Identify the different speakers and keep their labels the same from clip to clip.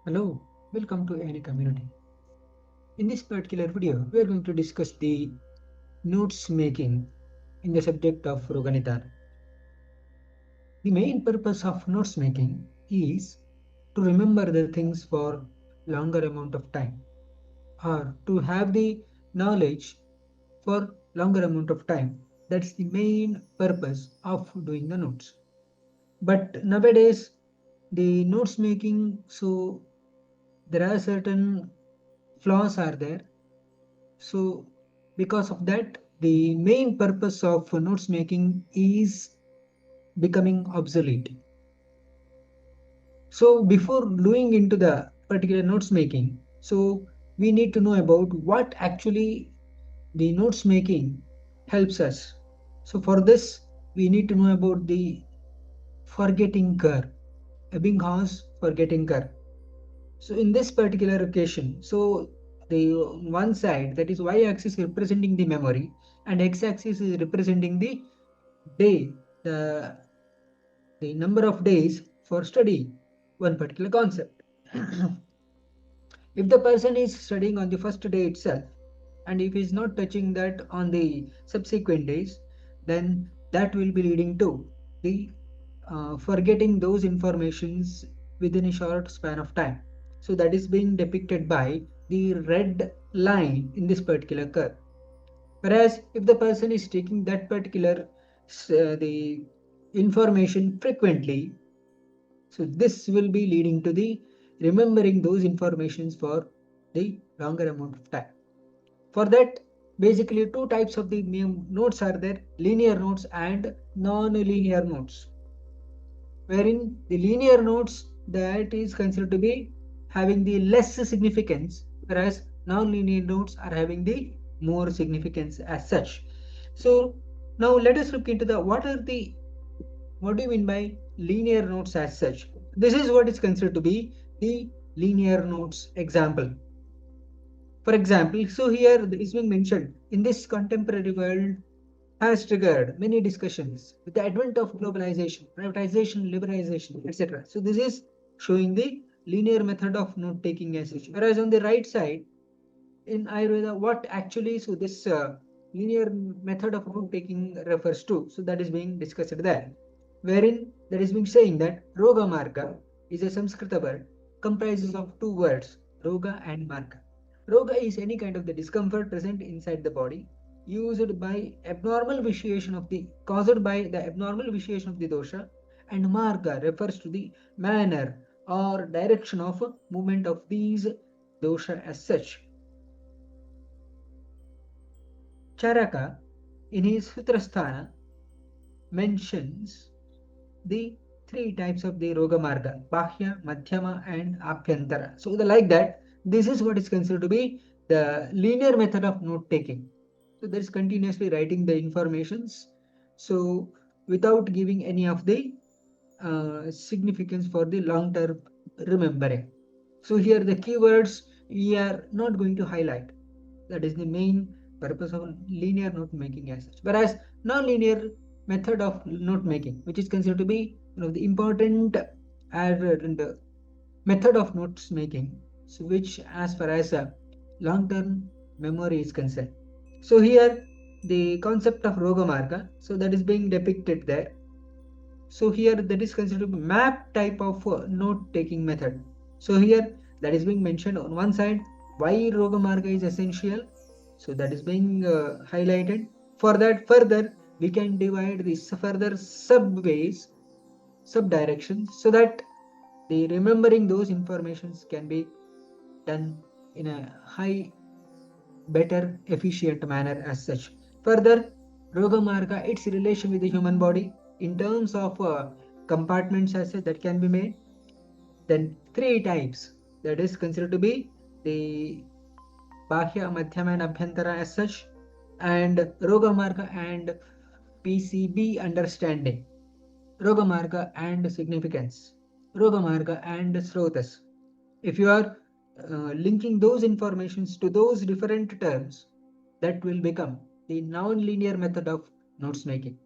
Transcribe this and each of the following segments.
Speaker 1: Hello, welcome to any community. In this particular video, we are going to discuss the notes making in the subject of Roga Nidana. The main purpose of notes making is to remember the things for longer amount of time or to have the knowledge for longer amount of time. That's the main purpose of doing the notes. But nowadays, the notes making, so there are certain flaws are there. So because of that, the main purpose of notes making is becoming obsolete. So before doing into the particular notes making, so we need to know about what actually the notes making helps us. So for this, we need to know about the forgetting curve, Ebbinghaus forgetting curve. So in this particular occasion, so the one side, that is y-axis representing the memory and x-axis is representing the day, the, the number of days for studying one particular concept. If the person is studying on the first day itself, and if he is not touching that on the subsequent days, then that will be leading to the forgetting those informations within a short span of time. So that is being depicted by the red line in this particular curve. Whereas if the person is taking that particular the information frequently, so this will be leading to the remembering those informations for the longer amount of time. For that, basically two types of the notes are there: linear notes and non-linear notes. Wherein the linear notes, that is considered to be having the less significance, whereas non-linear notes are having the more significance as such. So now let us look into the what do you mean by linear notes as such. This is what is considered to be the linear notes example. For example, so here it is being mentioned in this contemporary world has triggered many discussions with the advent of globalization, privatization, liberalization, etc. So this is showing the linear method of note taking as such. Whereas on the right side in Ayurveda, what actually so this linear method of note taking refers to, so that is being discussed there, wherein that is being saying that Roga Marga is a Sanskrit word comprises of two words, Roga and Marga. Roga is any kind of the discomfort present inside the body used by abnormal vitiation of the caused by the abnormal vitiation of the dosha, and Marga refers to the manner or direction of movement of these dosha as such. Charaka, in his Sutrasthana, mentions the three types of the Roga Marga: Bahya, Madhyama, and Abhyantara. So, like that, this is what is considered to be the linear method of note taking. So, there is continuously writing the informations. So, without giving any of the significance for the long term remembering. So, here the keywords we are not going to highlight. That is the main purpose of linear note making as such. Whereas non-linear method of note making, which is considered to be one of the important method of notes making, so which as far as long-term memory is concerned. So here the concept of Roga Marga, so that is being depicted there. So here that is considered to be map type of note taking method. So here that is being mentioned on one side why Roga Marga is essential. So that is being highlighted. For that further we can divide this further subways, sub directions, so that the remembering those informations can be done in a high, better, efficient manner as such. Further, Roga Marga, its relation with the human body in terms of compartments as such that can be made. Then three types that is considered to be the Bahya, Madhyama and Abhyantara as such, and Roga Marga and PCB understanding, Roga Marga and significance, Roga Marga and Srotas. If you are linking those informations to those different terms, that will become the non-linear method of notes making.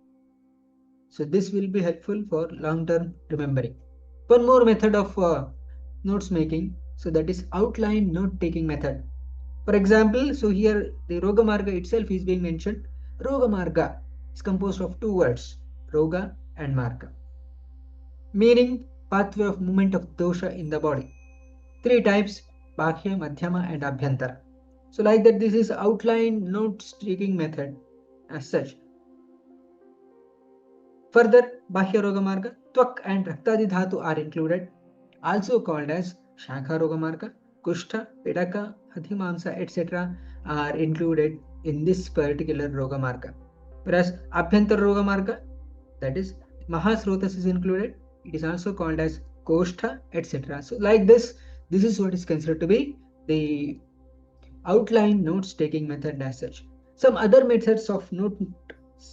Speaker 1: So this will be helpful for long-term remembering. One more method of notes making, So that is outline note-taking method. For example, so here the Roga Marga itself is being mentioned. Roga Marga is composed of two words, Roga and Marga, meaning pathway of movement of dosha in the body. Three types, Bhakya, Madhyama and Abhyantara. So like that, this is outline note-taking method as such. Further, Bhakya Roga Marga, Twak and Raktadi Dhatu are included, also called as Shakha Roga Marga, Kushta, Pidaka, Hathimamsa, etc. are included in this particular Roga Marga. Whereas Abhyantar Roga Marga, that is Mahasrotas is included, it is also called as Koshtha, etc. So like this is what is considered to be the outline notes taking method as such. Some other methods of note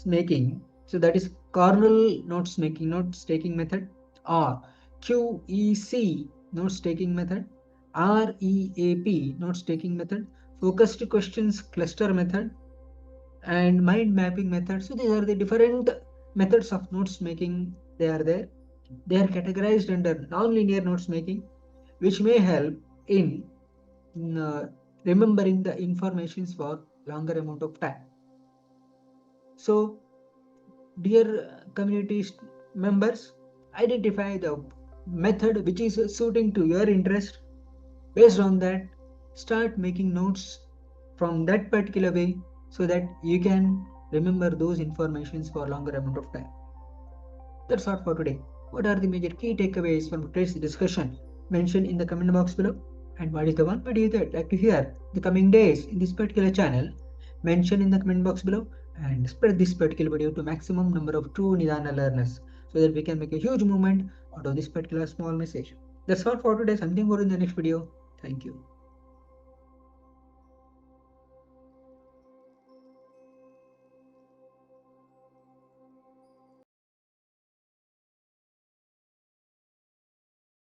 Speaker 1: making, so that is cornell notes taking method, or QEC notes taking method, REAP notes taking method, focused questions cluster method, and mind mapping method. So these are the different methods of notes making. They are there. They are categorized under non-linear notes making, which may help in remembering the informations for longer amount of time. So, dear community members, identify the method which is suiting to your interest. Based on that, start making notes from that particular way so that you can remember those informations for longer amount of time. That's all for today. What are the major key takeaways from today's discussion? Mention in the comment box below. And what is the one video that you'd like to hear the coming days in this particular channel? Mention in the comment box below and spread this particular video to maximum number of true Nidana learners so that we can make a huge movement out of this particular small message. That's all for today. Something more in the next video. Thank you.